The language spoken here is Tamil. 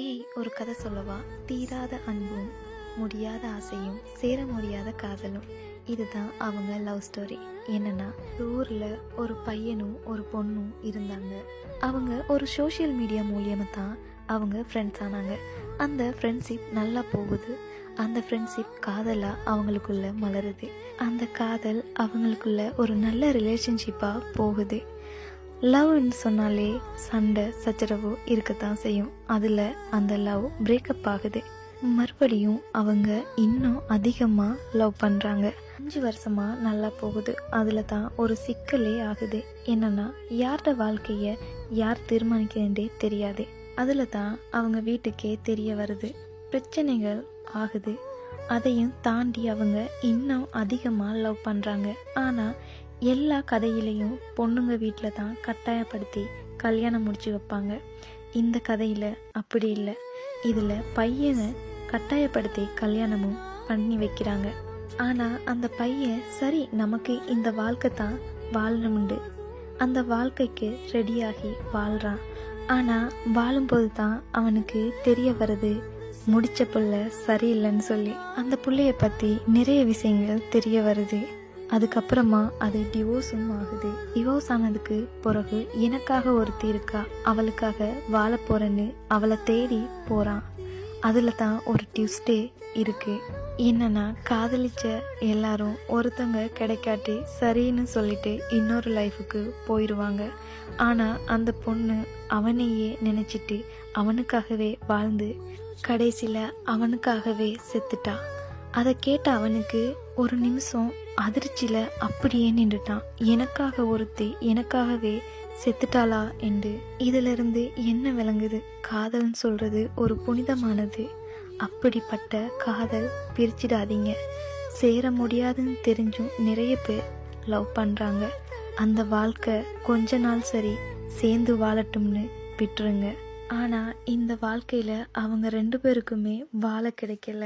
ஏய் ஒரு கதை சொல்லவா? தீராத அன்பும் முடியாத ஆசையும் சேர முடியாத காதலும். இதுதான் அவங்க லவ் ஸ்டோரி. என்னன்னா, ஊரில் ஒரு பையனும் ஒரு பொண்ணும் இருந்தாங்க. அவங்க ஒரு சோஷியல் மீடியா மூலியமாக தான் அவங்க ஃப்ரெண்ட்ஸ் ஆனாங்க. அந்த ஃப்ரெண்ட்ஷிப் நல்லா போகுது. அந்த ஃப்ரெண்ட்ஷிப் காதலாக அவங்களுக்குள்ள மலருது. அந்த காதல் அவங்களுக்குள்ள ஒரு நல்ல ரிலேஷன்ஷிப்பாக போகுது. லவ்னு சொன்னாலே சண்டை சச்சரவு இருக்கத்தான் செய்யும். அதில் அந்த லவ் பிரேக்கப் ஆகுது. மறுபடியும் அவங்க இன்னும் அதிகமாக லவ் பண்ணுறாங்க. 5 வருஷமா நல்லா போகுது. அதில் தான் ஒரு சிக்கலே ஆகுது. என்னன்னா, யாரோட வாழ்க்கையை யார் தீர்மானிக்கிறதே தெரியாது. அதில் தான் அவங்க வீட்டுக்கே தெரிய வருது. பிரச்சனைகள் ஆகுது. அதையும் தாண்டி அவங்க இன்னும் அதிகமாக லவ் பண்ணுறாங்க. ஆனால் எல்லா கதையிலையும் பொண்ணுங்க வீட்டில் தான் கட்டாயப்படுத்தி கல்யாணம் முடிச்சு வைப்பாங்க. இந்த கதையில் அப்படி இல்லை. இதில் பையனை கட்டாயப்படுத்தி கல்யாணமும் பண்ணி வைக்கிறாங்க. ஆனால் அந்த பையன் சரி நமக்கு இந்த வாழ்க்கை தான் வாழணும்ண்டு அந்த வாழ்க்கைக்கு ரெடியாகி வாழ்கிறான். ஆனால் வாழும்போது தான் அவனுக்கு தெரிய வருது முடிச்ச புள்ள சரியில்லைன்னு சொல்லி. அந்த புள்ளைய பற்றி நிறைய விஷயங்கள் தெரிய வருது. அதுக்கப்புறமா அது டிவோர்ஸும் ஆகுது. டிவோர்ஸ் ஆனதுக்கு பிறகு எனக்காக ஒருத்தி இருக்கா, அவளுக்காக வாழ போறேன்னு அவளை தேடி போறான். அதுல தான் ஒரு ட்விஸ்டே இருக்கு. என்னன்னா, காதலிச்ச எல்லாரும் ஒருத்தங்க கிடைக்காட்டி சரின்னு சொல்லிட்டு இன்னொரு லைஃபுக்கு போயிடுவாங்க. ஆனா அந்த பொண்ணு அவனையே நினைச்சிட்டு அவனுக்காகவே வாழ்ந்து கடைசியில அவனுக்காகவே செத்துட்டா. அதை கேட்ட அவனுக்கு ஒரு நிமிஷம் அதிர்ச்சியில அப்படியே நின்றுட்டான். எனக்காக ஒருத்தி எனக்காகவே செத்துட்டாளா என்று. இதிலிருந்து என்ன விளங்குது? காதல்னு சொல்றது ஒரு புனிதமானது. அப்படிப்பட்ட காதல் பிரிச்சிடாதீங்க. சேர முடியாதுன்னு தெரிஞ்சும் நிறைய பேர் லவ் பண்றாங்க. அந்த வாழ்க்கை கொஞ்ச நாள் சரி சேர்ந்து வாழட்டும்னு விட்டுருங்க. ஆனா இந்த வாழ்க்கையில அவங்க 2 பேருக்குமே வாழ கிடைக்கல.